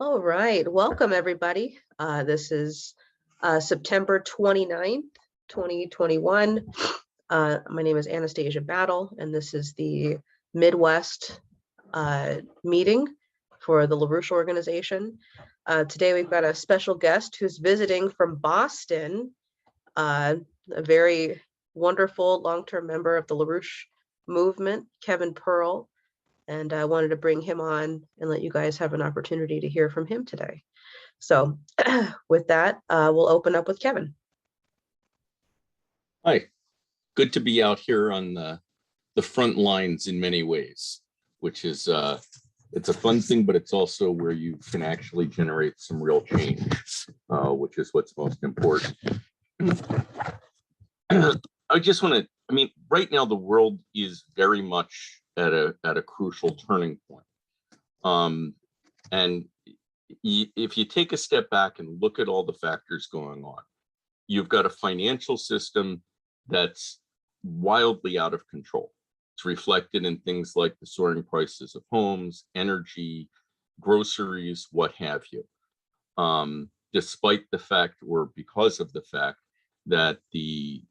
All right, welcome everybody. This is September 29th, 2021. My name is Anastasia Battle, and this is the Midwest meeting for the LaRouche organization. Today we've got a special guest who's visiting from Boston, a very wonderful long-term member of the LaRouche movement, Kevin Pearl. And I wanted to bring him on and let you guys have an opportunity to hear from him today. So with that, we'll open up with Kevin. Hi, good to be out here on the front lines in many ways, which is, it's a fun thing, but it's also where you can actually generate some real change, which is what's most important. I just want to, right now the world is very much at a crucial turning point. And if you take a step back and look at all the factors going on, you've got a financial system that's wildly out of control. It's reflected in things like the soaring prices of homes, energy, groceries, what have you. Despite the fact, or because of the fact, that the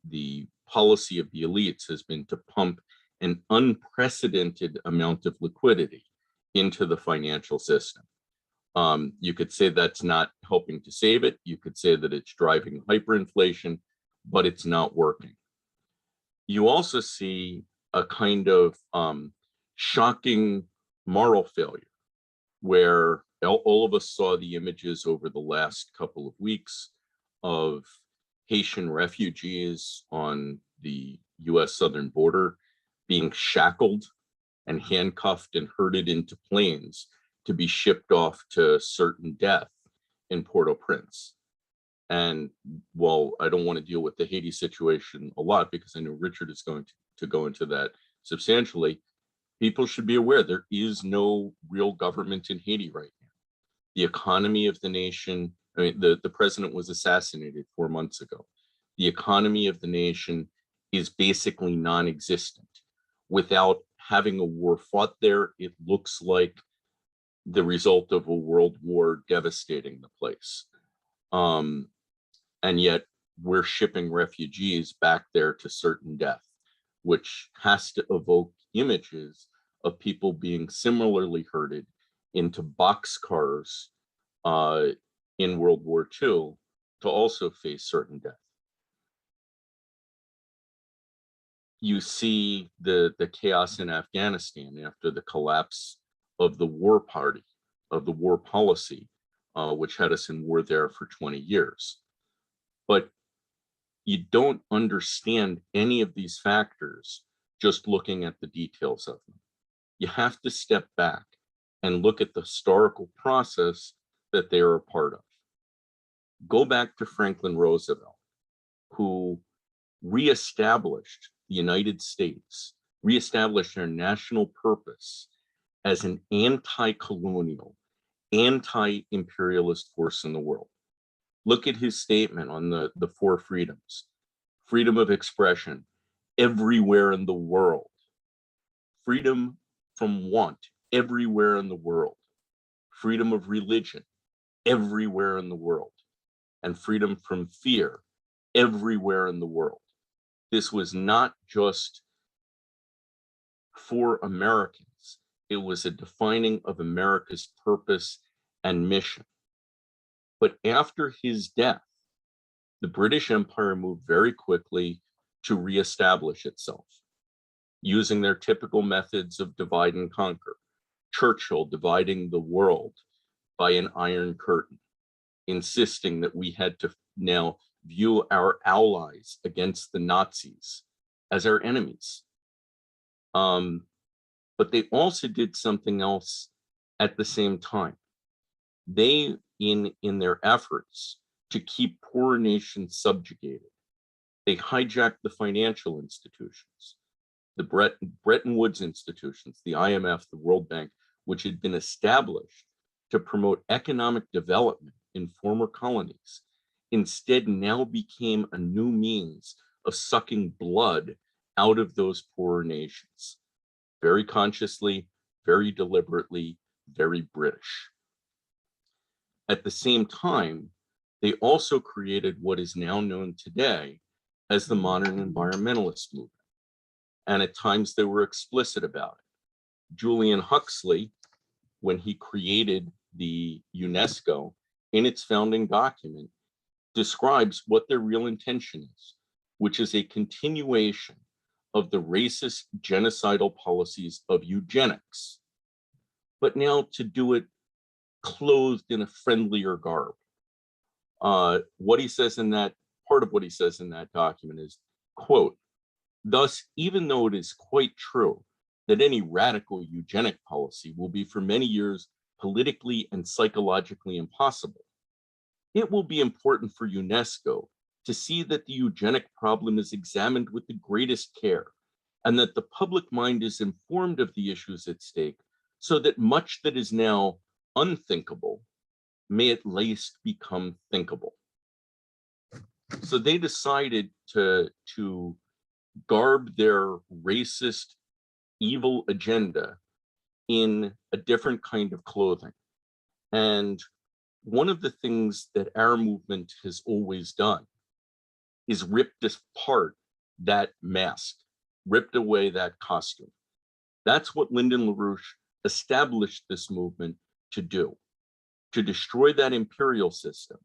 policy of the elites has been to pump an unprecedented amount of liquidity into the financial system. You could say that's not helping to save it. You could say that it's driving hyperinflation, but it's not working. You also see a kind of shocking moral failure, where all of us saw the images over the last couple of weeks of Haitian refugees on the US southern border being shackled and handcuffed and herded into planes to be shipped off to certain death in Port-au-Prince. And while I don't want to deal with the Haiti situation a lot, because I know Richard is going to go into that substantially, people should be aware there is no real government in Haiti right now. The economy of the nation, the president was assassinated 4 months ago. The economy of the nation is basically non-existent. Without having a war fought there, it looks like the result of a world war devastating the place. And yet we're shipping refugees back there to certain death, which has to evoke images of people being similarly herded into boxcars in World War II to also face certain death. You see the chaos in Afghanistan after the collapse of the war party, of the war policy, which had us in war there for 20 years. But you don't understand any of these factors just looking at the details of them. You have to step back and look at the historical process that they are a part of. Go back to Franklin Roosevelt, who reestablished the United States, reestablished their national purpose as an anti-colonial, anti-imperialist force in the world. Look at his statement on the 4 freedoms. Freedom of expression everywhere in the world. Freedom from want everywhere in the world. Freedom of religion everywhere in the world. And freedom from fear everywhere in the world. This was not just for Americans. It was a defining of America's purpose and mission. But after his death, the British Empire moved very quickly to reestablish itself, using their typical methods of divide and conquer. Churchill dividing the world by an iron curtain, insisting that we had to now view our allies against the Nazis as our enemies. But they also did something else at the same time. They, in their efforts to keep poor nations subjugated, they hijacked the financial institutions, the Bretton Woods institutions, the IMF, the World Bank, which had been established to promote economic development in former colonies, instead now became a new means of sucking blood out of those poorer nations. Very consciously, very deliberately, very British. At the same time, they also created what is now known today as the modern environmentalist movement. And at times they were explicit about it. Julian Huxley, when he created the UNESCO, in its founding document, describes what their real intention is, which is a continuation of the racist genocidal policies of eugenics, but now to do it clothed in a friendlier garb. What he says in that, part of what he says in that document is, quote, "Thus, even though it is quite true that any radical eugenic policy will be for many years politically and psychologically impossible, it will be important for UNESCO to see that the eugenic problem is examined with the greatest care and that the public mind is informed of the issues at stake so that much that is now unthinkable may at least become thinkable." So they decided to garb their racist, evil agenda in a different kind of clothing. And one of the things that our movement has always done is ripped apart that mask, ripped away that costume. That's what Lyndon LaRouche established this movement to do, to destroy that imperial system,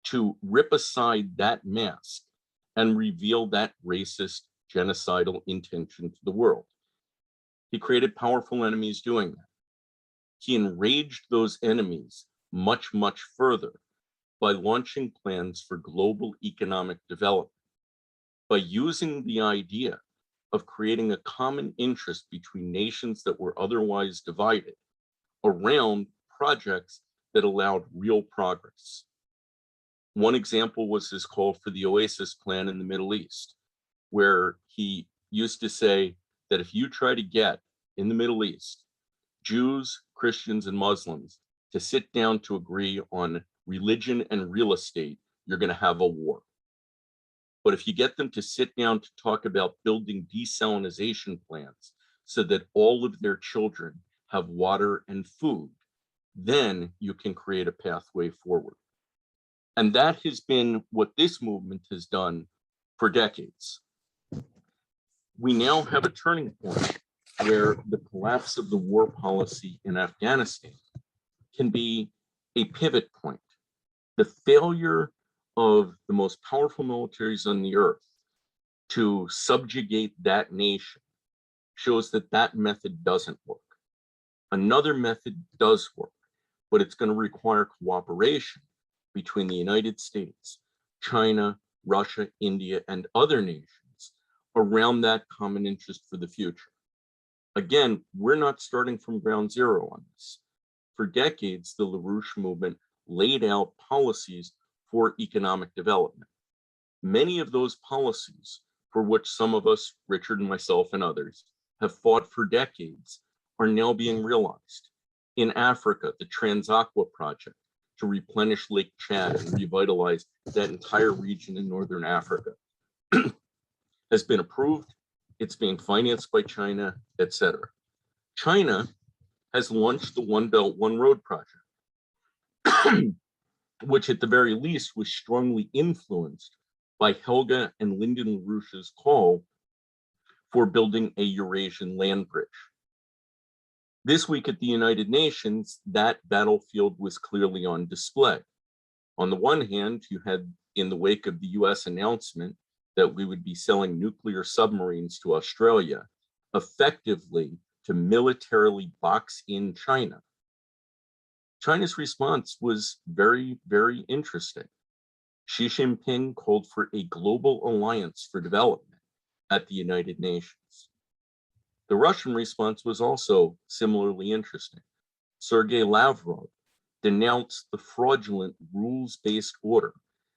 to rip aside that mask and reveal that racist, genocidal intention to the world. He created powerful enemies doing that. He enraged those enemies much, much further by launching plans for global economic development, by using the idea of creating a common interest between nations that were otherwise divided around projects that allowed real progress. One example was his call for the Oasis Plan in the Middle East, where he used to say that if you try to get in the Middle East Jews, Christians, and Muslims to sit down to agree on religion and real estate, you're going to have a war. But if you get them to sit down to talk about building desalination plants so that all of their children have water and food, then you can create a pathway forward. And that has been what this movement has done for decades. We now have a turning point where the collapse of the war policy in Afghanistan can be a pivot point. The failure of the most powerful militaries on the earth to subjugate that nation shows that that method doesn't work. Another method does work, but it's going to require cooperation between the United States, China, Russia, India, and other nations around that common interest for the future. Again, we're not starting from ground zero on this. For decades, the LaRouche movement laid out policies for economic development. Many of those policies, for which some of us, Richard and myself and others, have fought for decades, are now being realized. In Africa, the Transaqua Project to replenish Lake Chad and revitalize that entire region in Northern Africa has been approved. It's being financed by China, etc. China has launched the One Belt, One Road project, which at the very least was strongly influenced by Helga and Lyndon LaRouche's call for building a Eurasian land bridge. This week at the United Nations, that battlefield was clearly on display. On the one hand, you had, in the wake of the US announcement that we would be selling nuclear submarines to Australia, effectively to militarily box in China. China's response was very, very interesting. Xi Jinping called for a global alliance for development at the United Nations. The Russian response was also similarly interesting. Sergei Lavrov denounced the fraudulent rules-based order,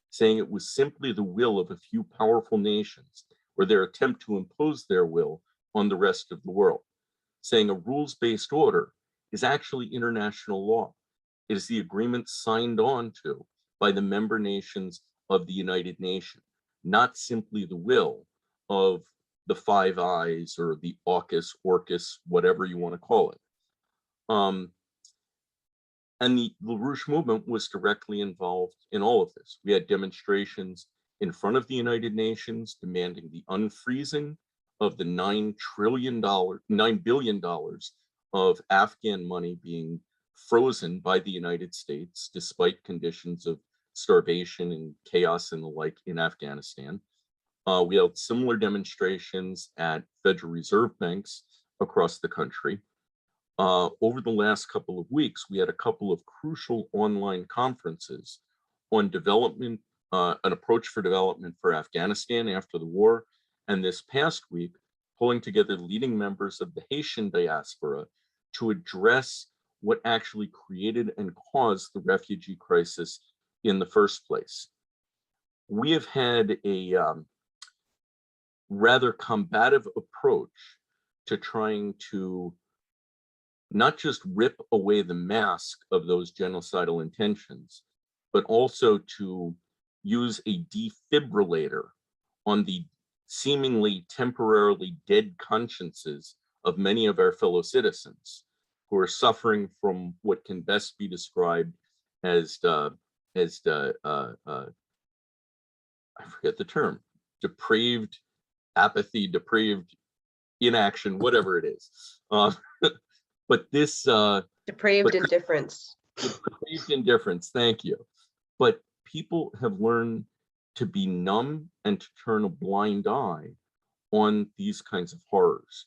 saying it was simply the will of a few powerful nations or their attempt to impose their will on the rest of the world, saying a rules-based order is actually international law. It is the agreement signed on to by the member nations of the United Nations, not simply the will of the Five Eyes or the AUKUS, ORCUS, whatever you want to call it. And the LaRouche movement was directly involved in all of this. We had demonstrations in front of the United Nations demanding the unfreezing of the $9 billion of Afghan money being frozen by the United States, despite conditions of starvation and chaos and the like in Afghanistan. We held similar demonstrations at Federal Reserve banks across the country. Over the last couple of weeks, we had a couple of crucial online conferences on development, an approach for development for Afghanistan after the war. And this past week, pulling together leading members of the Haitian diaspora to address what actually created and caused the refugee crisis in the first place. We have had a rather combative approach to trying to not just rip away the mask of those genocidal intentions, but also to use a defibrillator on the seemingly temporarily dead consciences of many of our fellow citizens who are suffering from what can best be described as I forget the term, depraved apathy, depraved inaction, whatever it is. But this Depraved indifference. Depraved indifference, thank you. But people have learned to be numb and to turn a blind eye on these kinds of horrors.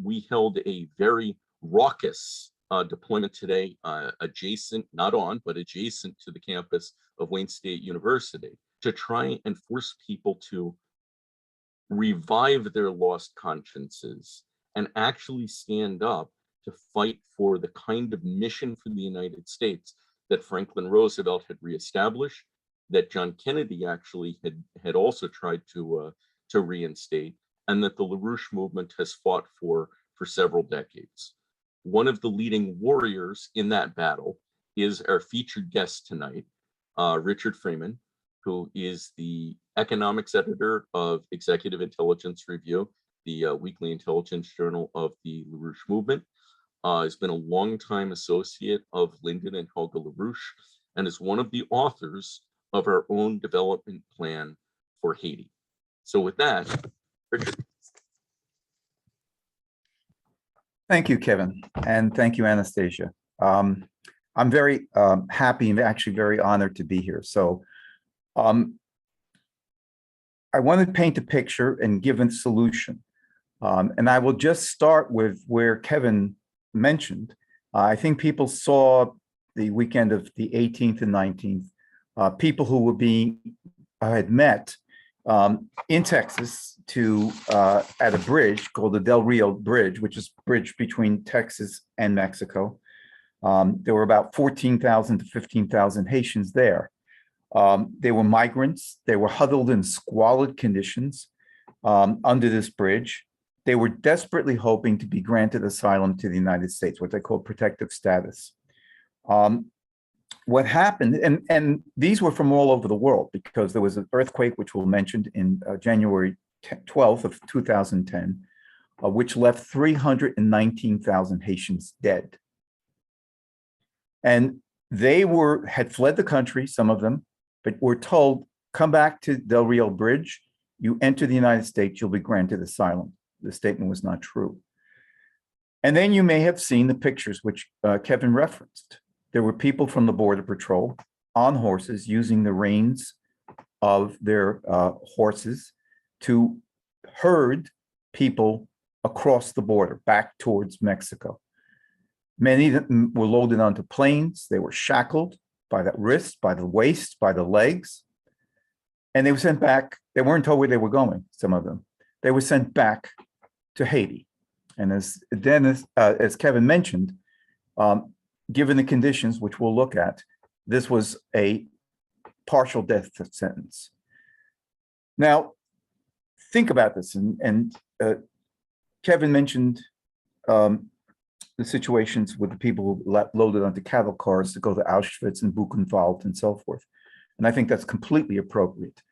We held a very raucous deployment today, adjacent, not on, but adjacent to the campus of Wayne State University, to try and force people to revive their lost consciences and actually stand up to fight for the kind of mission for the United States that Franklin Roosevelt had reestablished, that John Kennedy actually had also tried to reinstate, and that the LaRouche movement has fought for several decades. One of the leading warriors in that battle is our featured guest tonight, Richard Freeman, who is the economics editor of Executive Intelligence Review, the weekly intelligence journal of the LaRouche movement. Has been a longtime associate of Lyndon and Helga LaRouche, and is one of the authors of our own development plan for Haiti. So with that, Richard. Thank you, Kevin, and thank you, Anastasia. I'm very happy and actually very honored to be here. So I want to paint a picture and give a solution. And I will just start with where Kevin mentioned. I think people saw the weekend of the 18th and 19th, people who were had met in Texas at a bridge called the Rio Bridge, which is a bridge between Texas and Mexico. There were about 14,000 to 15,000 Haitians there. They were migrants. They were huddled in squalid conditions under this bridge. They were desperately hoping to be granted asylum to the United States, what they call protective status. What happened, and these were from all over the world, because there was an earthquake, which we mentioned in January 12th of 2010, which left 319,000 Haitians dead. And they had fled the country, some of them, but were told, come back to Del Rio Bridge, you enter the United States, you'll be granted asylum. The statement was not true. And then you may have seen the pictures which Kevin referenced. There were people from the Border Patrol on horses using the reins of their horses to herd people across the border back towards Mexico. Many of them were loaded onto planes. They were shackled by the wrist, by the waist, by the legs. And they were sent back. They weren't told where they were going, some of them. They were sent back to Haiti. And as Kevin mentioned, given the conditions, which we'll look at, this was a partial death sentence. Now, think about this. And Kevin mentioned the situations with the people who loaded onto cattle cars to go to Auschwitz and Buchenwald and so forth. And I think that's completely appropriate.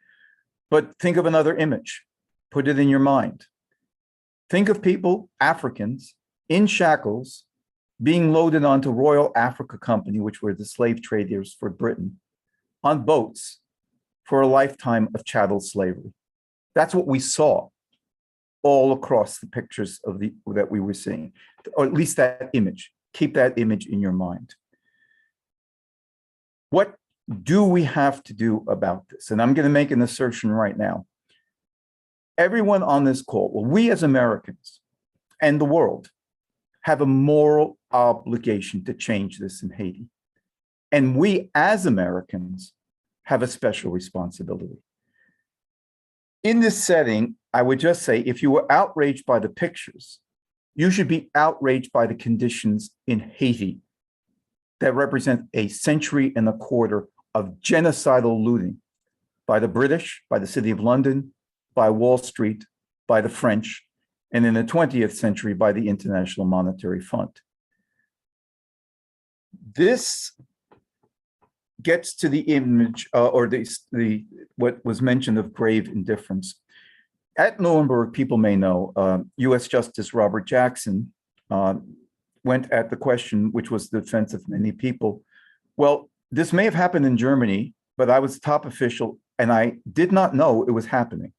But think of another image. Put it in your mind. Think of people, Africans, in shackles, being loaded onto Royal Africa Company, which were the slave traders for Britain, on boats for a lifetime of chattel slavery. That's what we saw all across the pictures that we were seeing, or at least that image. Keep that image in your mind. What do we have to do about this? And I'm going to make an assertion right now. Everyone on this call, well, we as Americans and the world have a moral obligation to change this in Haiti. And we as Americans have a special responsibility. In this setting, I would just say, if you were outraged by the pictures, you should be outraged by the conditions in Haiti that represent a century and a quarter of genocidal looting by the British, by the City of London, by Wall Street, by the French, and in the 20th century by the International Monetary Fund. This gets to the image or what was mentioned of grave indifference. At Nuremberg, people may know, US Justice Robert Jackson went at the question, which was the defense of many people. Well, this may have happened in Germany, but I was top official and I did not know it was happening.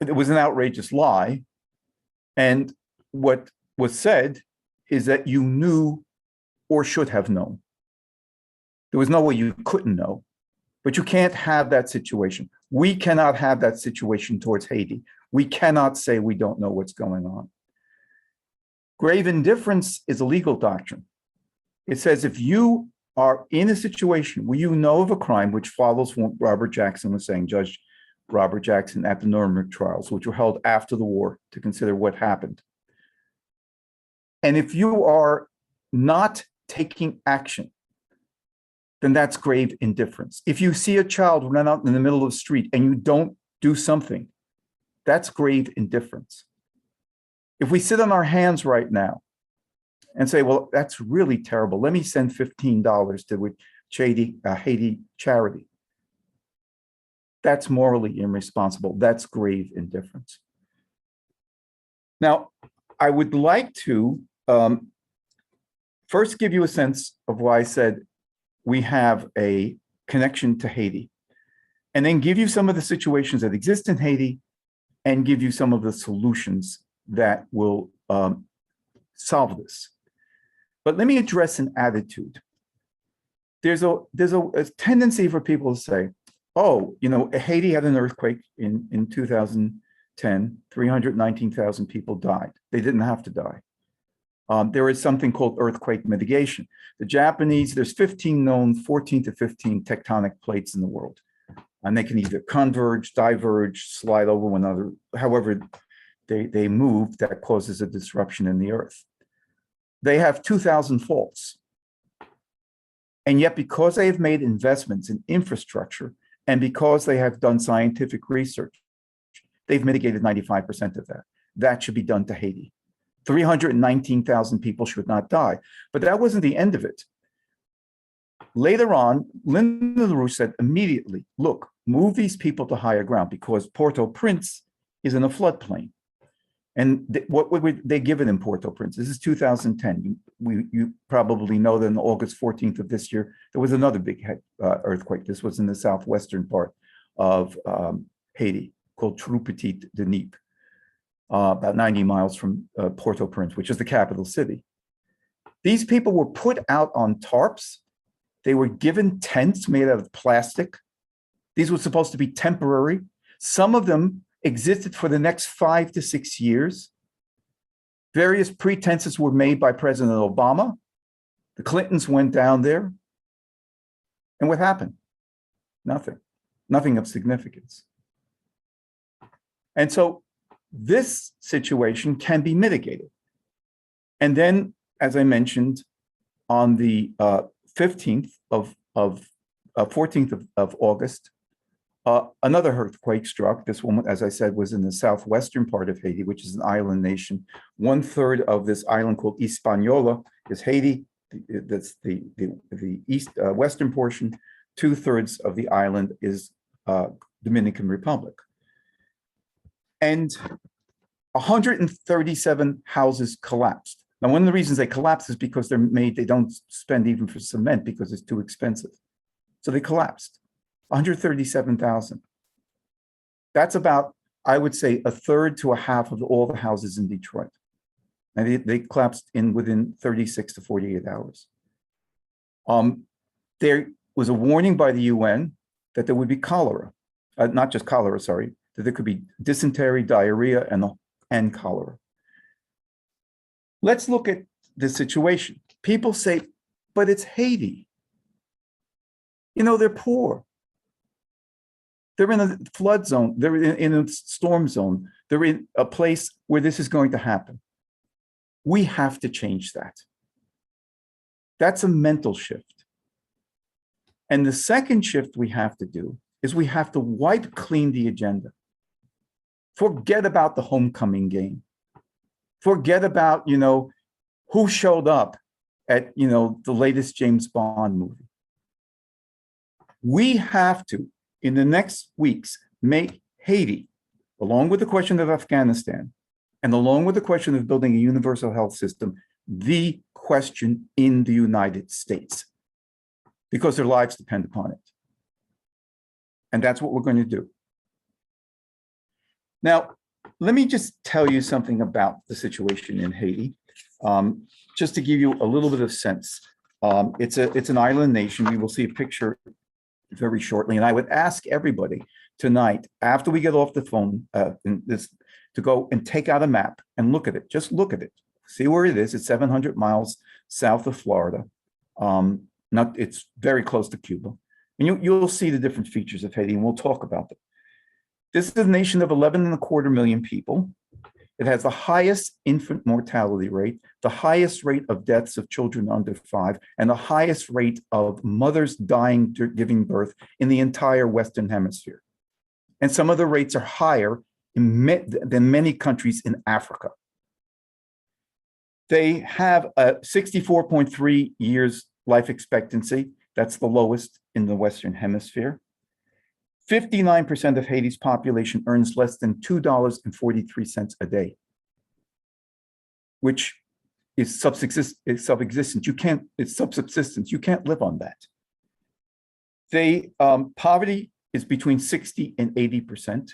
It was an outrageous lie. And what was said is that you knew or should have known. There was no way you couldn't know, but you can't have that situation. We cannot have that situation towards Haiti. We cannot say we don't know what's going on. Grave indifference is a legal doctrine. It says if you are in a situation where you know of a crime, which follows what Robert Jackson was saying, Judge Robert Jackson at the Nuremberg trials, which were held after the war to consider what happened. And if you are not taking action, then that's grave indifference. If you see a child run out in the middle of the street and you don't do something, that's grave indifference. If we sit on our hands right now and say, well, that's really terrible, let me send $15 to Haiti charity, that's morally irresponsible. That's grave indifference. Now, I would like to first give you a sense of why I said we have a connection to Haiti, and then give you some of the situations that exist in Haiti and give you some of the solutions that will solve this. But let me address an attitude. There's a tendency for people to say, oh, you know, Haiti had an earthquake in 2010, 319,000 people died. They didn't have to die. There is something called earthquake mitigation. The Japanese, there's 15 known, 14 to 15 tectonic plates in the world. And they can either converge, diverge, slide over one another, however they move, that causes a disruption in the earth. They have 2,000 faults. And yet, because they have made investments in infrastructure, and because they have done scientific research, they've mitigated 95% of that. That should be done to Haiti. 319,000 people should not die. But that wasn't the end of it. Later on, Lyndon LaRouche said immediately, look, move these people to higher ground because Port-au-Prince is in a floodplain. And what were they given in Port-au-Prince? This is 2010. You probably know that on August 14th of this year, there was another big earthquake. This was in the southwestern part of Haiti called Petit-de-Nip, about 90 miles from Port-au-Prince, which is the capital city. These people were put out on tarps. They were given tents made out of plastic. These were supposed to be temporary. Some of them existed for the next 5 to 6 years. Various pretenses were made by President Obama. The Clintons went down there. And what happened? Nothing. Nothing of significance. And so this situation can be mitigated. And then, as I mentioned, on the 14th of August, another earthquake struck. This one, as I said, was in the southwestern part of Haiti, which is an island nation. 1/3 of this island called Hispaniola is Haiti. That's the east western portion. 2/3 of the island is Dominican Republic. And 137 houses collapsed. And one of the reasons they collapse is because they don't spend even for cement because it's too expensive. So they collapsed. 137,000. That's about, I would say, a third to a half of all the houses in Detroit. And they collapsed within 36 to 48 hours. There was a warning by the UN that there would be cholera, not just cholera, sorry, that there could be dysentery, diarrhea, and cholera. Let's look at the situation. People say, but it's Haiti. You know, they're poor. They're in a flood zone. They're in a storm zone. They're in a place where this is going to happen. We have to change that. That's a mental shift. And the second shift we have to do is we have to wipe clean the agenda. Forget about the homecoming game. Forget about, who showed up at, the latest James Bond movie. We have to, in the next weeks, make Haiti, along with the question of Afghanistan, and along with the question of building a universal health system, the question in the United States, because their lives depend upon it. And that's what we're going to do. Now, let me just tell you something about the situation in Haiti, just to give you a little bit of sense. It's an island nation. We will see a picture very shortly. And I would ask everybody tonight, after we get off the phone, to go and take out a map and look at it. Just look at it. See where it is. It's 700 miles south of Florida. It's very close to Cuba. And you'll see the different features of Haiti, and we'll talk about them. This is a nation of 11.25 million people. It has the highest infant mortality rate, the highest rate of deaths of children under 5, and the highest rate of mothers dying giving birth in the entire Western Hemisphere. And some of the rates are higher than many countries in Africa. They have a 64.3 years life expectancy. That's the lowest in the Western Hemisphere. 59% of Haiti's population earns less than $2.43 a day, which is subsistence. It's subsistence. You can't live on that. Poverty is between 60 and 80%.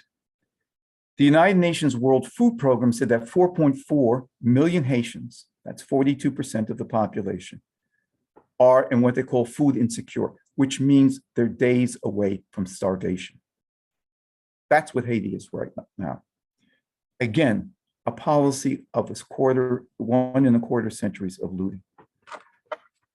The United Nations World Food Program said that 4.4 million Haitians, that's 42% of the population, are in what they call food insecure, which means they're days away from starvation. That's what Haiti is right now. Again, a policy of 1.25 centuries of looting.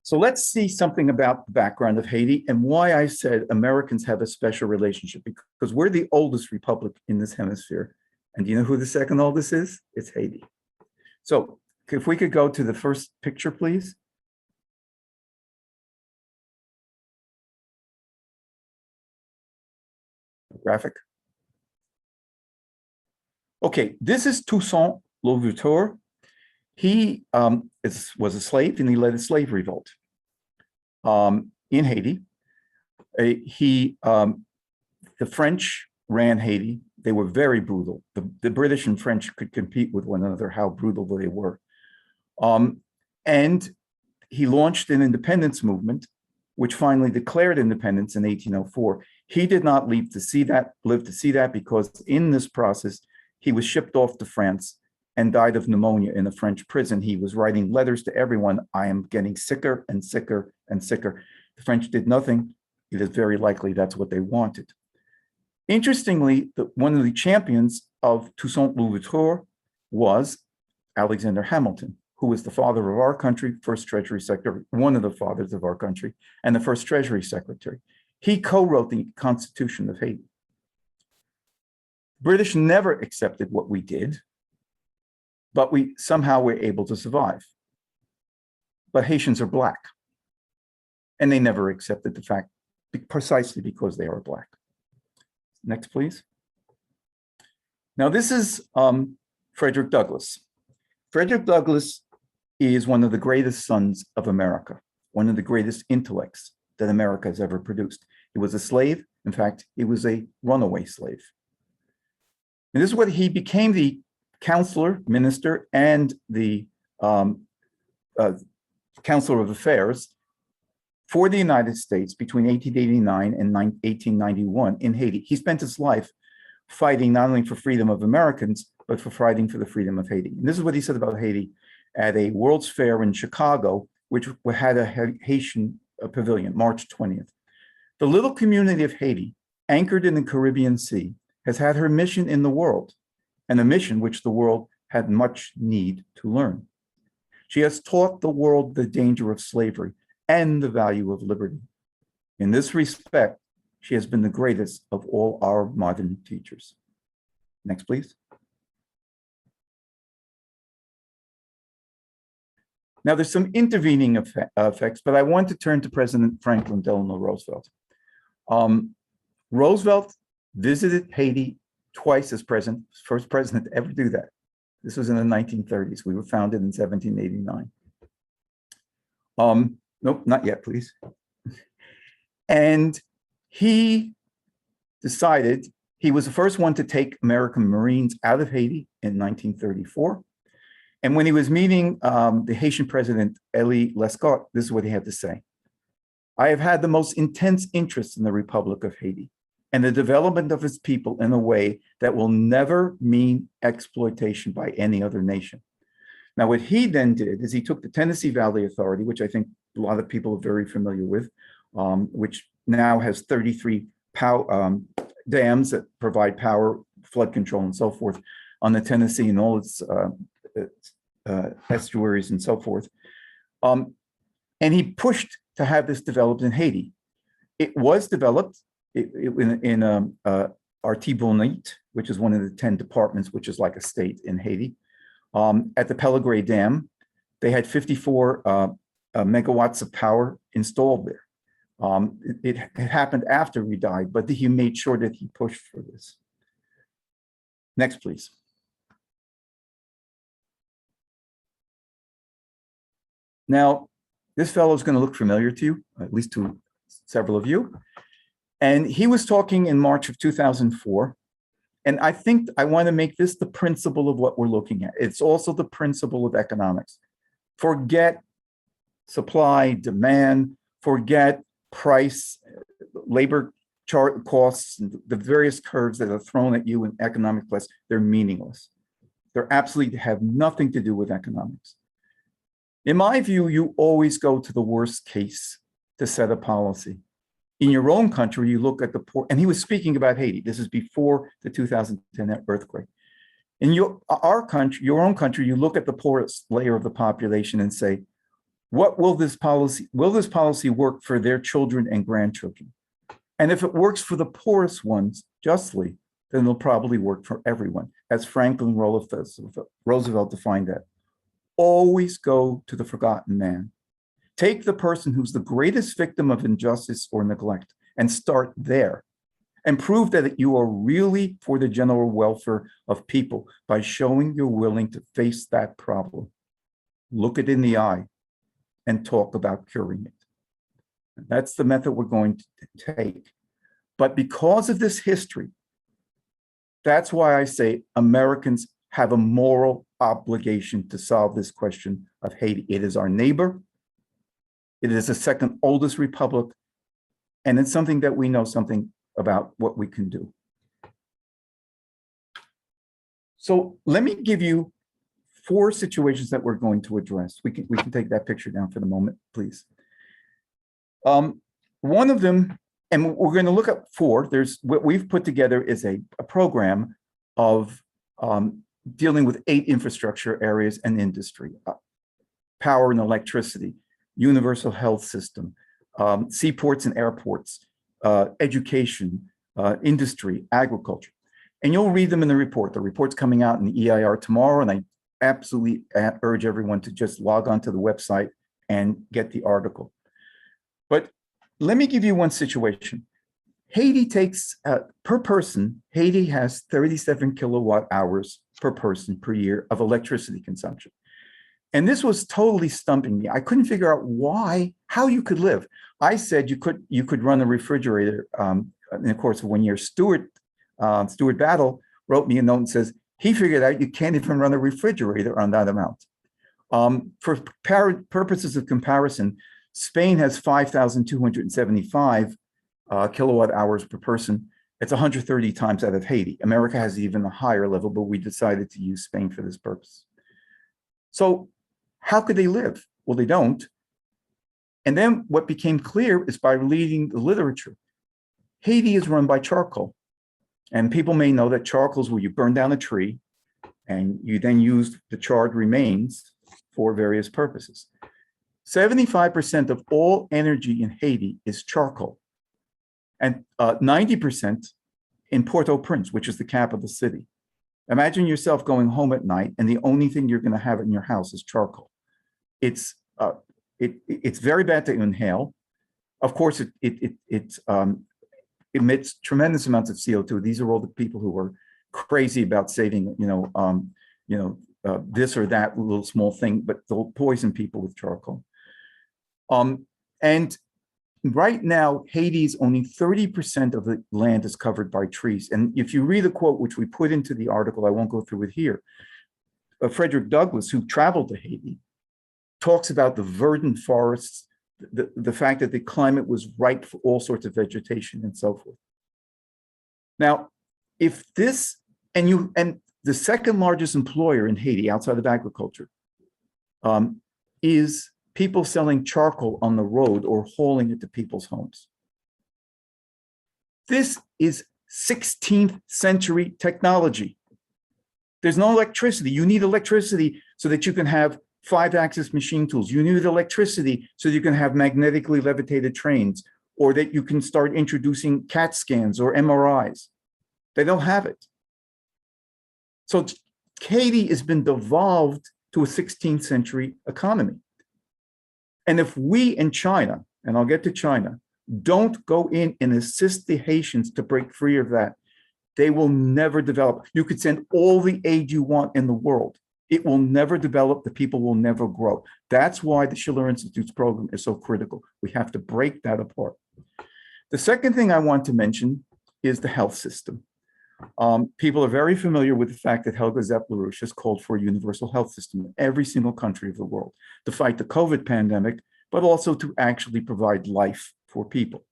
So let's see something about the background of Haiti and why I said Americans have a special relationship, because we're the oldest republic in this hemisphere. And do you know who the second oldest is? It's Haiti. So if we could go to the first picture, please. Graphic. Okay, this is Toussaint Louverture. He was a slave and he led a slave revolt in Haiti. The French ran Haiti. They were very brutal. The British and French could compete with one another, how brutal they were. And he launched an independence movement, which finally declared independence in 1804. He did not live to see that because in this process, he was shipped off to France and died of pneumonia in a French prison. He was writing letters to everyone, I am getting sicker and sicker and sicker. The French did nothing. It is very likely that's what they wanted. Interestingly, one of the champions of Toussaint Louverture was Alexander Hamilton, who was the father of our country, first Treasury Secretary, one of the fathers of our country, and the first Treasury Secretary. He co-wrote the Constitution of Haiti. British never accepted what we did, but we somehow were able to survive. But Haitians are Black, and they never accepted the fact precisely because they are Black. Next, please. Now, this is Frederick Douglass. Frederick Douglass is one of the greatest sons of America, one of the greatest intellects that America has ever produced. He was a slave. In fact, he was a runaway slave. And this is what he became the counselor, minister, and the Counselor of Affairs for the United States between 1889 and 1891 in Haiti. He spent his life fighting not only for freedom of Americans, but for fighting for the freedom of Haiti. And this is what he said about Haiti at a World's Fair in Chicago, which had a Haitian pavilion, March 20th. The little community of Haiti, anchored in the Caribbean Sea, has had her mission in the world, and a mission which the world had much need to learn. She has taught the world the danger of slavery and the value of liberty. In this respect, she has been the greatest of all our modern teachers. Next, please. Now, there's some intervening effects, but I want to turn to President Franklin Delano Roosevelt. Roosevelt visited Haiti twice as president, first president to ever do that. This was in the 1930s. We were founded in 1789. Nope, not yet, please. And he decided he was the first one to take American Marines out of Haiti in 1934. And when he was meeting the Haitian president, Élie Lescott, this is what he had to say. I have had the most intense interest in the Republic of Haiti and the development of its people in a way that will never mean exploitation by any other nation. Now, what he then did is he took the Tennessee Valley Authority, which I think a lot of people are very familiar with, which now has 33 dams that provide power, flood control, and so forth on the Tennessee and all its estuaries and so forth. And he pushed to have this developed in Haiti. It was developed in Artibonite, which is one of the 10 departments, which is like a state in Haiti. At the Pellegrin Dam, they had 54 megawatts of power installed there. It happened after he died, but he made sure that he pushed for this. Next, please. Now, this fellow is going to look familiar to you, at least to several of you. And he was talking in March of 2004. And I think I want to make this the principle of what we're looking at. It's also the principle of economics. Forget supply, demand, forget price, labor chart costs, the various curves that are thrown at you in economic class. They're meaningless. They're absolutely have nothing to do with economics. In my view, you always go to the worst case to set a policy. In your own country, you look at the poor, and he was speaking about Haiti. This is before the 2010 earthquake. In your own country, you look at the poorest layer of the population and say, what will this policy work for their children and grandchildren? And if it works for the poorest ones justly, then it'll probably work for everyone, as Franklin Roosevelt defined that. Always go to the forgotten man. Take the person who's the greatest victim of injustice or neglect and start there and prove that you are really for the general welfare of people by showing you're willing to face that problem. Look it in the eye and talk about curing it. That's the method we're going to take. But because of this history, that's why I say Americans have a moral obligation to solve this question of Haiti. It is our neighbor. It is the second oldest republic, and it's something that we know something about what we can do. So let me give you 4 situations that we're going to address. We can take that picture down for the moment, please. One of them, and we're going to look at 4. There's what we've put together is a program of dealing with 8 infrastructure areas and industry: power and electricity, universal health system, seaports and airports, education, industry, agriculture. And you'll read them in the report. The report's coming out in the EIR tomorrow, and I absolutely urge everyone to just log on to the website and get the article. But let me give you one situation. Haiti takes, per person, Haiti has 37 kilowatt hours per person per year of electricity consumption. And this was totally stumping me. I couldn't figure out how you could live. I said you could run a refrigerator in the course of 1 year. Stuart Battle wrote me a note and says he figured out you can't even run a refrigerator on that amount. For purposes of comparison, Spain has 5,275 kilowatt hours per person. It's 130 times that of Haiti. America has even a higher level, but we decided to use Spain for this purpose. So how could they live? Well, they don't. And then what became clear is by reading the literature, Haiti is run by charcoal. And people may know that charcoal is where you burn down a tree and you then use the charred remains for various purposes. 75% of all energy in Haiti is charcoal, and 90% in Port-au-Prince, which is the capital city. Imagine yourself going home at night and the only thing you're going to have in your house is charcoal. It's very bad to inhale. Of course, it emits tremendous amounts of CO2. These are all the people who are crazy about saving, this or that little small thing, but they'll poison people with charcoal. And right now, Haiti's only 30% of the land is covered by trees. And if you read the quote, which we put into the article, I won't go through it here, Frederick Douglass, who traveled to Haiti, talks about the verdant forests, the fact that the climate was ripe for all sorts of vegetation and so forth. Now, if this, and the second largest employer in Haiti outside of agriculture is people selling charcoal on the road or hauling it to people's homes. This is 16th century technology. There's no electricity. You need electricity so that you can have 5-axis machine tools. You need electricity so you can have magnetically levitated trains, or that you can start introducing CAT scans or MRIs. They don't have it. So Haiti has been devolved to a 16th century economy. And if we in China, and I'll get to China, don't go in and assist the Haitians to break free of that, they will never develop. You could send all the aid you want in the world. It will never develop. The people will never grow. That's why the Schiller Institute's program is so critical. We have to break that apart. The second thing I want to mention is the health system. People are very familiar with the fact that Helga Zepp-LaRouche has called for a universal health system in every single country of the world to fight the COVID pandemic, but also to actually provide life for people.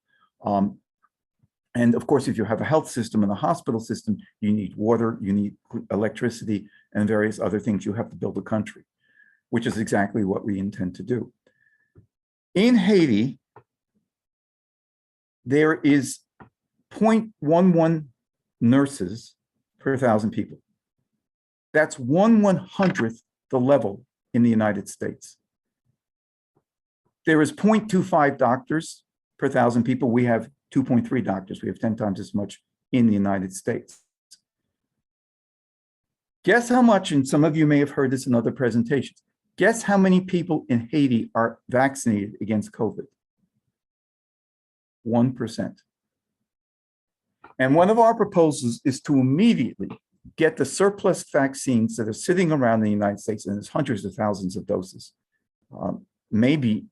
And of course, if you have a health system and a hospital system, you need water, you need electricity, and various other things. You have to build a country, which is exactly what we intend to do. In Haiti, there is 0.11 nurses per 1,000 people. That's 1/100th the level in the United States. There is 0.25 doctors per 1,000 people. We have 2.3 doctors. We have 10 times as much in the United States. Guess how much, and some of you may have heard this in other presentations, guess how many people in Haiti are vaccinated against COVID? 1%. And one of our proposals is to immediately get the surplus vaccines that are sitting around in the United States, and there's hundreds of thousands of doses, maybe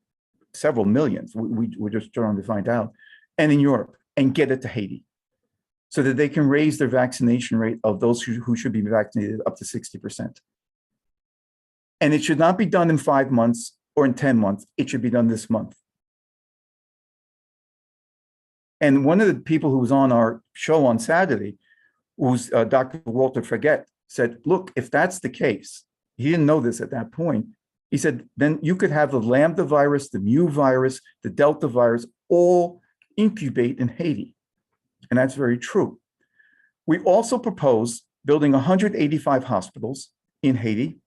several millions, we're just trying to find out, and in Europe, and get it to Haiti so that they can raise their vaccination rate of those who should be vaccinated up to 60%. And it should not be done in 5 months or in 10 months. It should be done this month. And one of the people who was on our show on Saturday, who's Dr. Walter Faget, said, look, if that's the case, he didn't know this at that point. He said, then you could have the Lambda virus, the Mu virus, the Delta virus, all incubate in Haiti. And that's very true. We also propose building 185 hospitals in Haiti.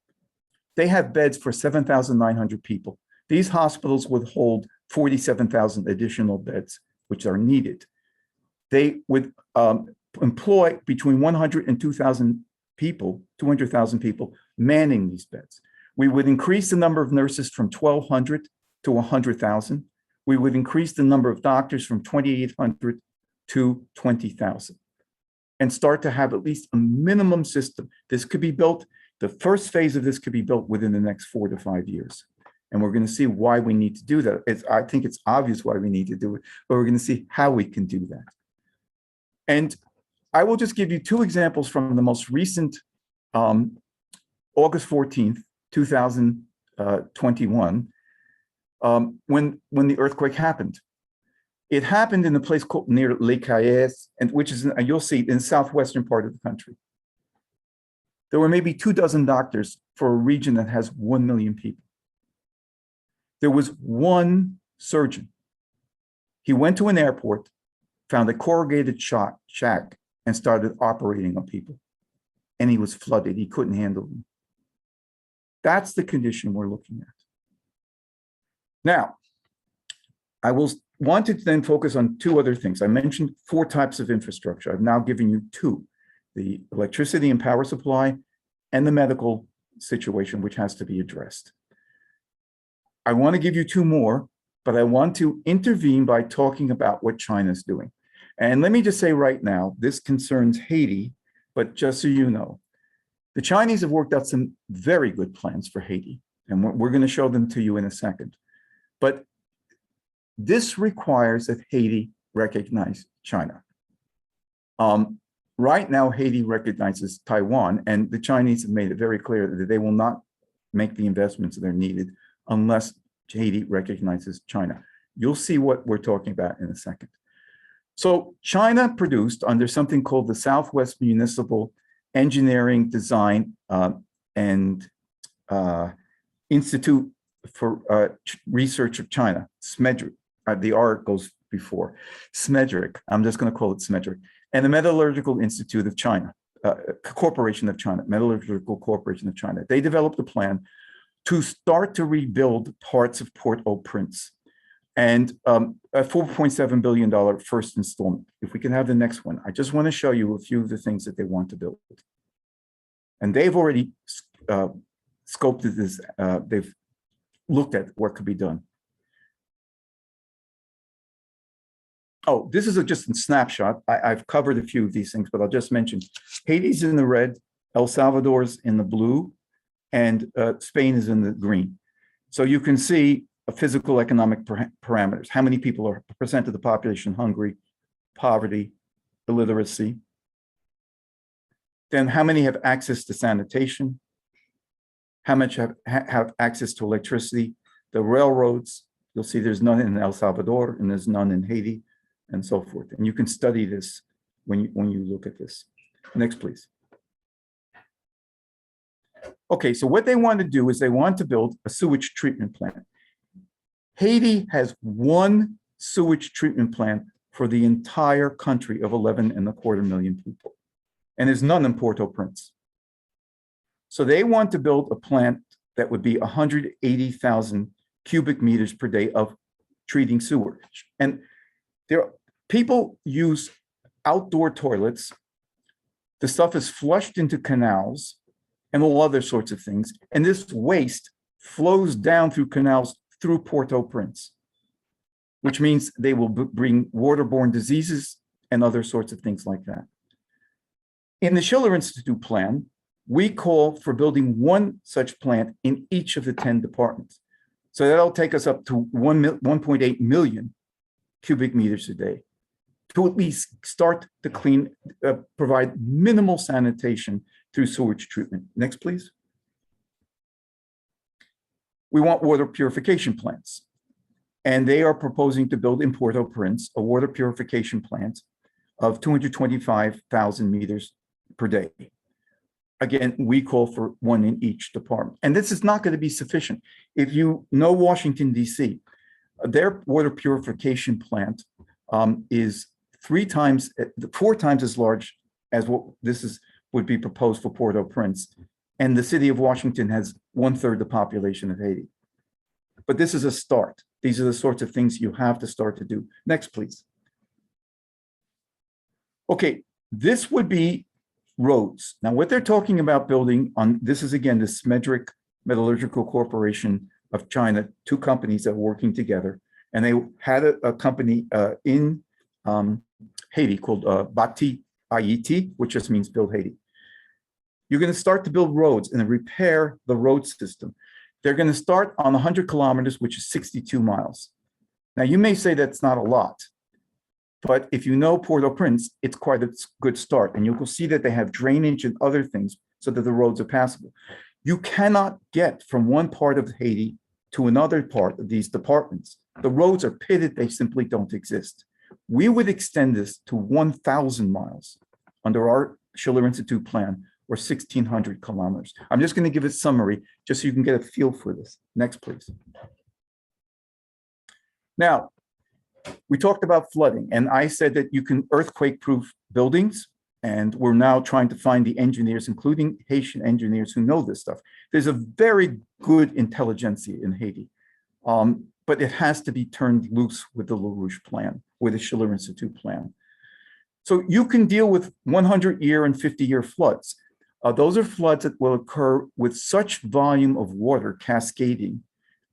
They have beds for 7,900 people. These hospitals would hold 47,000 additional beds, which are needed. They would employ between 100 and 2,000 people, 200,000 people manning these beds. We would increase the number of nurses from 1,200 to 100,000. We would increase the number of doctors from 2,800 to 20,000 and start to have at least a minimum system. This could be built, the first phase of this could be built within the next 4 to 5 years. And we're going to see why we need to do that. I think it's obvious why we need to do it, but we're going to see how we can do that. And I will just give you 2 examples from the most recent August 14th, 2000 21, when the earthquake happened. It happened in a place called near Les Cayes, and which is, you'll see, in the southwestern part of the country. There were maybe 24 doctors for a region that has 1 million people. There was one surgeon. He went to an airport, found a corrugated shack, and started operating on people. And he was flooded. He couldn't handle them. That's the condition we're looking at. Now, I wanted to then focus on two other things. I mentioned 4 types of infrastructure. I've now given you 2, the electricity and power supply and the medical situation, which has to be addressed. I want to give you 2 more, but I want to intervene by talking about what China's doing. And let me just say right now, this concerns Haiti, but just so you know, the Chinese have worked out some very good plans for Haiti, and we're going to show them to you in a second. But this requires that Haiti recognize China. Right now, Haiti recognizes Taiwan, and the Chinese have made it very clear that they will not make the investments that are needed unless Haiti recognizes China. You'll see what we're talking about in a second. So China produced under something called the Southwest Municipal Engineering Design and Institute for Research of China, SMEDRIC. The R goes before, SMEDRIC. I'm just going to call it SMEDRIC. And the Metallurgical Institute of China, Corporation of China, Metallurgical Corporation of China. They developed a plan to start to rebuild parts of Port-au-Prince, and a $4.7 billion first installment. If we can have the next one, I just want to show you a few of the things that they want to build. And they've already scoped this, they've looked at what could be done. Oh, this is just a snapshot. I've covered a few of these things, but I'll just mention Haiti's in the red, El Salvador's in the blue, and Spain is in the green. So you can see physical economic parameters. How many people are percent of the population hungry, poverty, illiteracy. Then how many have access to sanitation? How much have access to electricity? The railroads, you'll see there's none in El Salvador and there's none in Haiti, and so forth. And you can study this when you look at this. Next, please. Okay, so what they want to do is they want to build a sewage treatment plant. Haiti has one sewage treatment plant for the entire country of 11.25 million people, and there's none in Port-au-Prince. So they want to build a plant that would be 180,000 cubic meters per day of treating sewage. And people use outdoor toilets. The stuff is flushed into canals and all other sorts of things. And this waste flows down through canals through Port-au-Prince, which means they will bring waterborne diseases and other sorts of things like that. In the Schiller Institute plan, we call for building one such plant in each of the 10 departments. So that'll take us up to 1.8 million cubic meters a day to at least start to provide minimal sanitation through sewage treatment. Next, please. We want water purification plants. And they are proposing to build in Port-au-Prince a water purification plant of 225,000 meters per day. Again, we call for one in each department. And this is not going to be sufficient. If you know Washington, D.C., their water purification plant is 4 times as large as what would be proposed for Port-au-Prince. And the city of Washington has 1/3 the population of Haiti. But this is a start. These are the sorts of things you have to start to do. Next, please. Okay, this would be roads. Now, what they're talking about building on, this is again, the SMEDRIC Metallurgical Corporation of China, 2 companies that are working together. And they had a company in Haiti called Bati IET, which just means build Haiti. You're going to start to build roads and repair the road system. They're going to start on 100 kilometers, which is 62 miles. Now, you may say that's not a lot, but if you know Port-au-Prince, it's quite a good start. And you will see that they have drainage and other things so that the roads are passable. You cannot get from one part of Haiti to another part of these departments. The roads are pitted, they simply don't exist. We would extend this to 1,000 miles under our Schiller Institute plan, or 1,600 kilometers. I'm just going to give a summary just so you can get a feel for this. Next, please. Now, we talked about flooding, and I said that you can earthquake-proof buildings, and we're now trying to find the engineers, including Haitian engineers who know this stuff. There's a very good intelligentsia in Haiti, but it has to be turned loose with the LaRouche plan, with the Schiller Institute plan. So you can deal with 100-year and 50-year floods. Those are floods that will occur with such volume of water cascading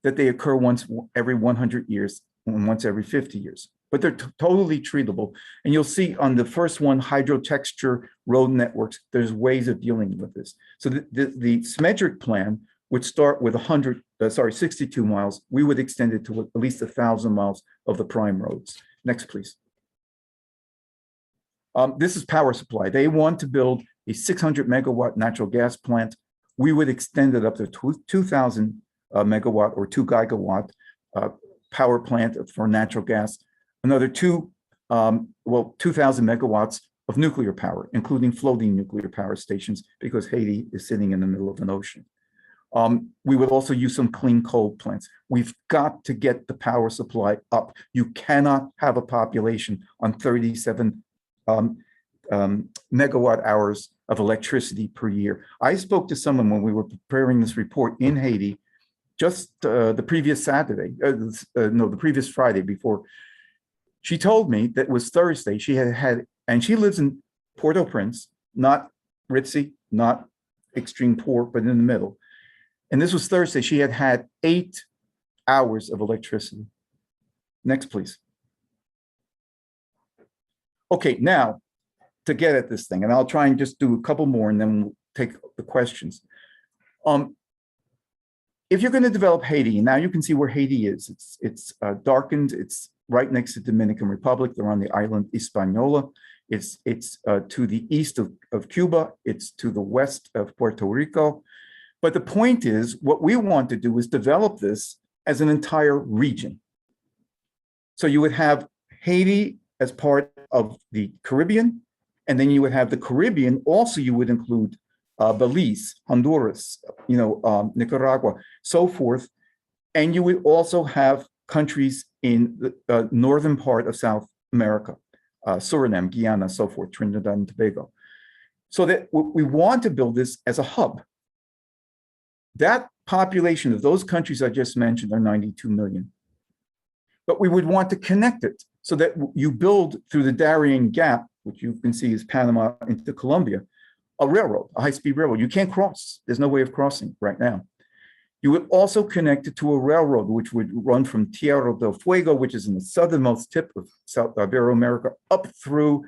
that they occur once every 100 years and once every 50 years. But they're totally treatable. And you'll see on the first one, hydrotexture road networks, there's ways of dealing with this. So the symmetric plan would start with 62 miles. We would extend it to at least 1,000 miles of the prime roads. Next, please. This is power supply. They want to build a 600 megawatt natural gas plant. We would extend it up to 2,000 megawatt or 2 gigawatt power plant for natural gas. Another 2,000 megawatts of nuclear power, including floating nuclear power stations, because Haiti is sitting in the middle of an ocean. We would also use some clean coal plants. We've got to get the power supply up. You cannot have a population on 37 megawatt hours of electricity per year. I spoke to someone when we were preparing this report in Haiti, just the previous the previous Friday before. She told me that it was Thursday. She had, and she lives in Port-au-Prince, not ritzy, not extreme poor, but in the middle. And this was Thursday. She had 8 hours of electricity. Next, please. Okay, now to get at this thing, and I'll try and just do a couple more and then we'll take the questions. If you're going to develop Haiti, now you can see where Haiti is. It's darkened. It's right next to Dominican Republic. They're on the island Hispaniola. It's to the east of Cuba. It's to the west of Puerto Rico. But the point is, what we want to do is develop this as an entire region. So you would have Haiti as part of the Caribbean, and then you would have the Caribbean. Also, you would include Belize, Honduras, Nicaragua, so forth. And you would also have countries in the northern part of South America, Suriname, Guyana, so forth, Trinidad and Tobago. So that we want to build this as a hub. That population of those countries I just mentioned are 92 million. But we would want to connect it so that you build through the Darien Gap, which you can see is Panama into Colombia, a railroad, a high-speed railroad. You can't cross. There's no way of crossing right now. You would also connect it to a railroad, which would run from Tierra del Fuego, which is in the southernmost tip of South Ibero-America, up through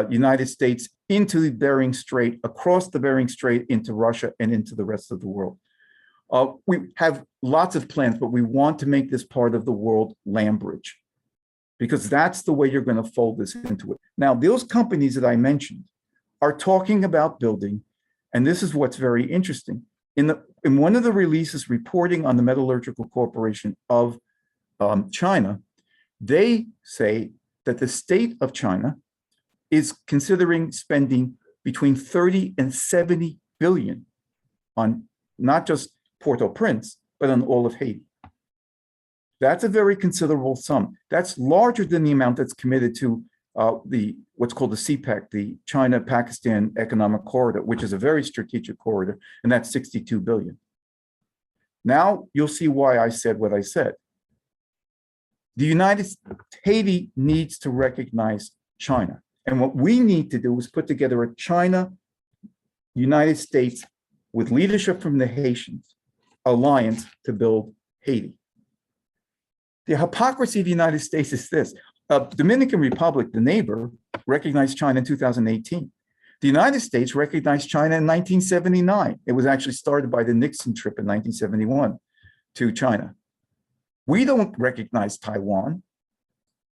United States, into the Bering Strait, across the Bering Strait, into Russia, and into the rest of the world. We have lots of plans, but we want to make this part of the world land bridge, because that's the way you're going to fold this into it. Now, those companies that I mentioned are talking about building, and this is what's very interesting. In one of the releases reporting on the Metallurgical Corporation of China, they say that the state of China is considering spending between 30 and 70 billion on not just Port-au-Prince, but on all of Haiti. That's a very considerable sum. That's larger than the amount that's committed to what's called the CPEC, the China-Pakistan Economic Corridor, which is a very strategic corridor, and that's 62 billion. Now you'll see why I said what I said. Haiti needs to recognize China. And what we need to do is put together a China-United States with leadership from the Haitians alliance to build Haiti. The hypocrisy of the United States is this. Dominican Republic, the neighbor, recognized China in 2018. The United States recognized China in 1979. It was actually started by the Nixon trip in 1971 to China. We don't recognize Taiwan,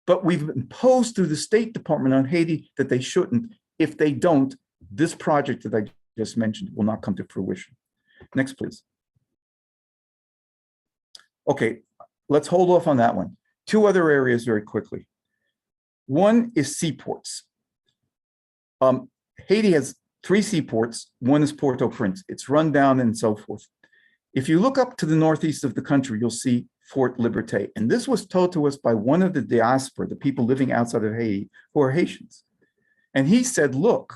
but we've imposed through the State Department on Haiti that they shouldn't. If they don't, this project that I just mentioned will not come to fruition. Next, please. Okay, let's hold off on that one. Two other areas very quickly. One is seaports. Haiti has 3 seaports. One is Port-au-Prince. It's run down and so forth. If you look up to the northeast of the country, you'll see Fort Liberté. And this was told to us by one of the diaspora, the people living outside of Haiti, who are Haitians. And he said, look,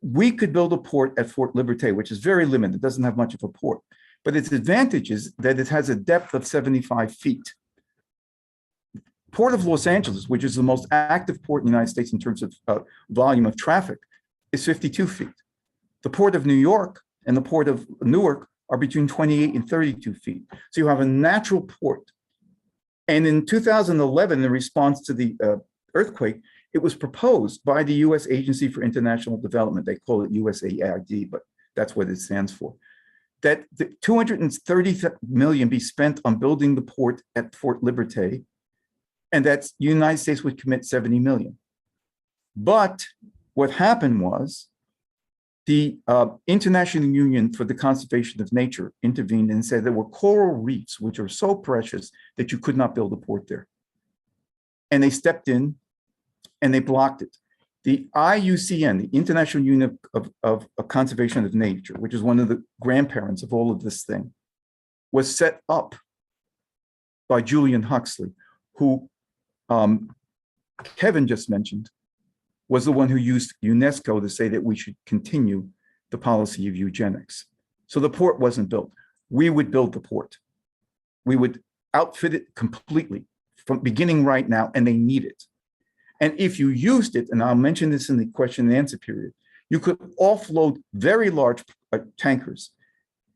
we could build a port at Fort Liberté, which is very limited. It doesn't have much of a port. But its advantage is that it has a depth of 75 feet. Port of Los Angeles, which is the most active port in the United States in terms of volume of traffic, is 52 feet. The Port of New York and the Port of Newark are between 28 and 32 feet. So you have a natural port. And in 2011, in response to the earthquake, it was proposed by the U.S. Agency for International Development. They call it USAID, but that's what it stands for. That the $230 million be spent on building the port at Fort Liberté, and that the United States would commit $70 million. But what happened was the International Union for the Conservation of Nature intervened and said there were coral reefs, which are so precious that you could not build a port there. And they stepped in and they blocked it. The IUCN, the International Union of Conservation of Nature, which is one of the grandparents of all of this thing, was set up by Julian Huxley, who Kevin just mentioned, was the one who used UNESCO to say that we should continue the policy of eugenics. So the port wasn't built. We would build the port. We would outfit it completely from beginning right now, and they need it. And if you used it, and I'll mention this in the question and answer period, you could offload very large tankers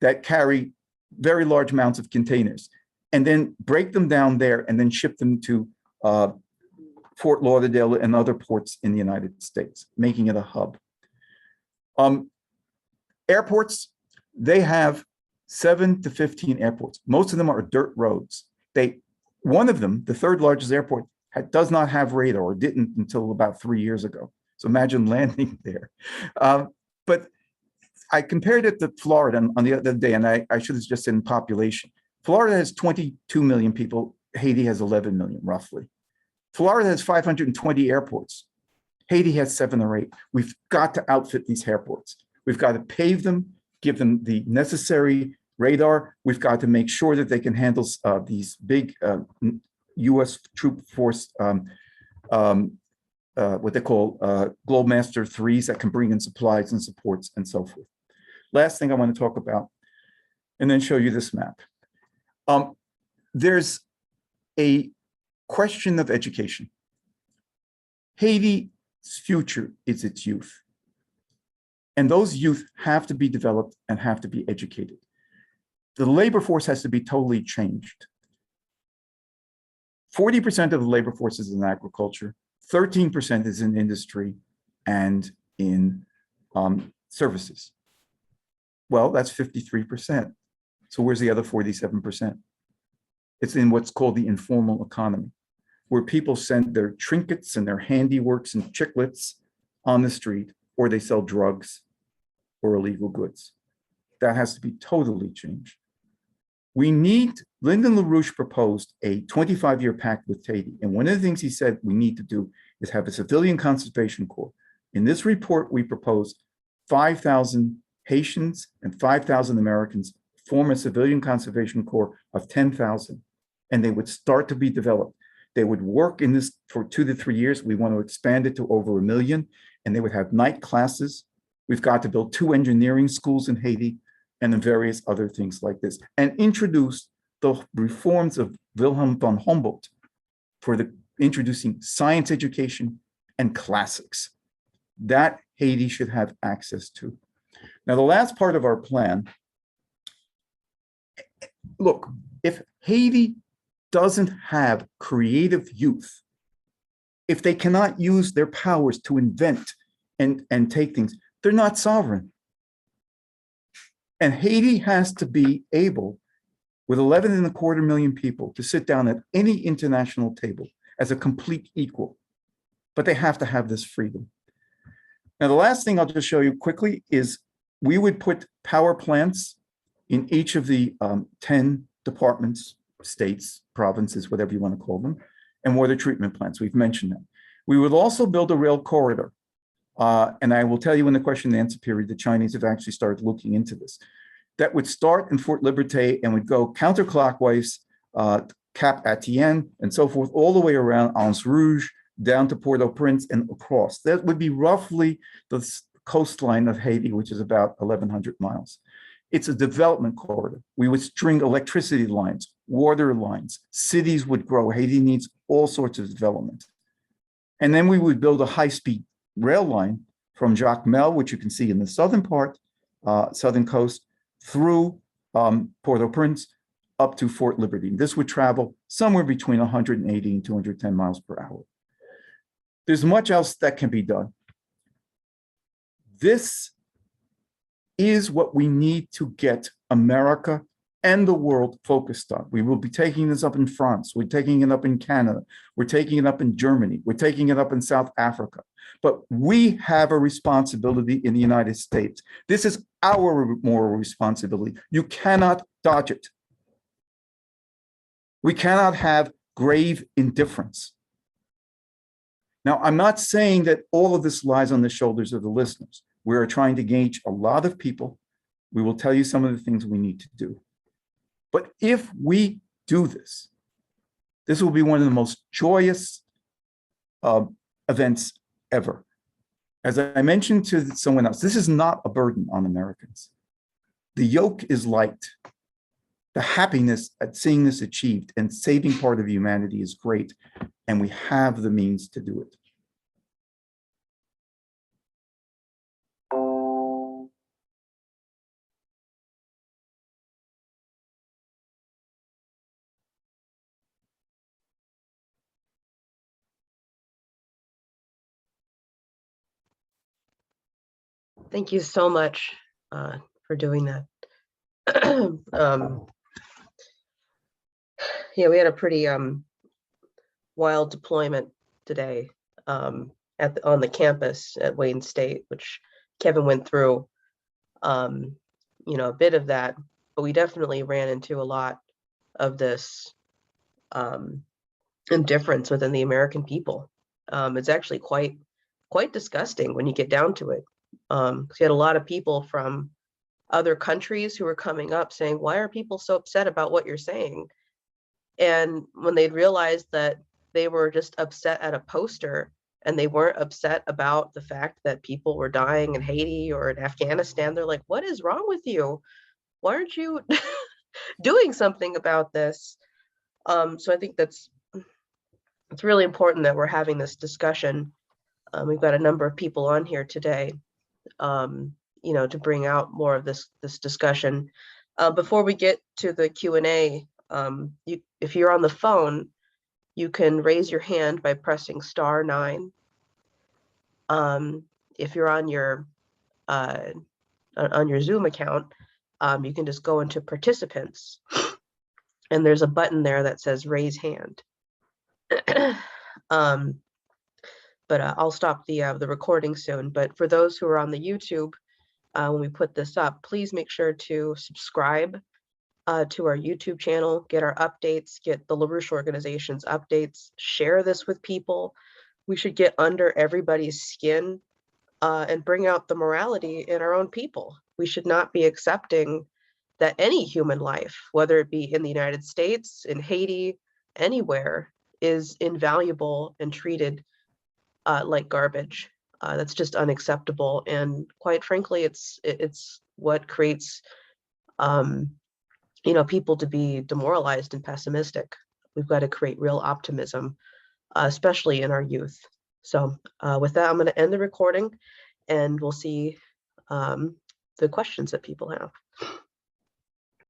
that carry very large amounts of containers, and then break them down there and then ship them to Fort Lauderdale and other ports in the United States, making it a hub. Airports, they have 7 to 15 airports. Most of them are dirt roads. One of them, the third largest airport, does not have radar, or didn't until about 3 years ago. So imagine landing there. But I compared it to Florida on the other day, and I should have just said in population. Florida has 22 million people. Haiti has 11 million, roughly. Florida has 520 airports. Haiti has 7 or 8. We've got to outfit these airports. We've got to pave them, give them the necessary radar. We've got to make sure that they can handle these big U.S. troop force, what they call Globemaster 3s that can bring in supplies and supports and so forth. Last thing I want to talk about, and then show you this map. There's a question of education. Haiti's future is its youth. And those youth have to be developed and have to be educated. The labor force has to be totally changed. 40% of the labor force is in agriculture, 13% is in industry and in services. Well, that's 53%. So where's the other 47%? It's in what's called the informal economy, where people send their trinkets and their handiworks and chiclets on the street, or they sell drugs or illegal goods. That has to be totally changed. Lyndon LaRouche proposed a 25-year pact with Haiti. And one of the things he said we need to do is have a civilian conservation corps. In this report, we propose 5,000 Haitians and 5,000 Americans form a civilian conservation corps of 10,000, and they would start to be developed. They would work in this for 2 to 3 years. We want to expand it to over 1 million, and they would have night classes. We've got to build 2 engineering schools in Haiti, and then various other things like this, and introduce the reforms of Wilhelm von Humboldt for introducing science education and classics. That Haiti should have access to. Now, the last part of our plan, look, if Haiti doesn't have creative youth, if they cannot use their powers to invent and take things, they're not sovereign. And Haiti has to be able, with 11.25 million people, to sit down at any international table as a complete equal. But they have to have this freedom. Now, the last thing I'll just show you quickly is we would put power plants in each of the 10 departments, states, provinces, whatever you want to call them, and water treatment plants. We've mentioned that. We would also build a rail corridor. And I will tell you in the question and answer period, the Chinese have actually started looking into this. That would start in Fort Liberté and would go counterclockwise, Cap Etienne, and so forth, all the way around Anse Rouge, down to Port-au-Prince and across. That would be roughly the coastline of Haiti, which is about 1,100 miles. It's a development corridor. We would string electricity lines, water lines, cities would grow. Haiti needs all sorts of development. And then we would build a high-speed rail line from Jacmel, which you can see in the southern part, southern coast, through Port-au-Prince up to Fort Liberty. This would travel somewhere between 180 and 210 miles per hour. There's much else that can be done. This is what we need to get America and the world focused on. We will be taking this up in France. We're taking it up in Canada. We're taking it up in Germany. We're taking it up in South Africa. But we have a responsibility in the United States. This is our moral responsibility. You cannot dodge it. We cannot have grave indifference. Now, I'm not saying that all of this lies on the shoulders of the listeners. We are trying to engage a lot of people. We will tell you some of the things we need to do. But if we do this, this will be one of the most joyous events ever. As I mentioned to someone else, this is not a burden on Americans. The yoke is light. The happiness at seeing this achieved and saving part of humanity is great, and we have the means to do it. Thank you so much for doing that. Yeah, we had a pretty wild deployment today on the campus at Wayne State, which Kevin went through, a bit of that, but we definitely ran into a lot of this indifference within the American people. It's actually quite disgusting when you get down to it. You had a lot of people from other countries who were coming up saying, why are people so upset about what you're saying? And when they'd realized that they were just upset at a poster and they weren't upset about the fact that people were dying in Haiti or in Afghanistan, they're like, what is wrong with you? Why aren't you doing something about this? So I think it's really important that we're having this discussion. We've got a number of people on here today, to bring out more of this discussion. Before we get to the Q&A, if you're on the phone, you can raise your hand by pressing *9. If you're on your Zoom account, you can just go into participants, and there's a button there that says raise hand. But I'll stop the recording soon. But for those who are on the YouTube, when we put this up, please make sure to subscribe to our YouTube channel, get our updates, get the LaRouche organization's updates, share this with people. We should get under everybody's skin and bring out the morality in our own people. We should not be accepting that any human life, whether it be in the United States, in Haiti, anywhere, is invaluable and treated like garbage. That's just unacceptable. And quite frankly, it's what creates people to be demoralized and pessimistic. We've got to create real optimism, especially in our youth. So with that, I'm going to end the recording, and we'll see the questions that people have.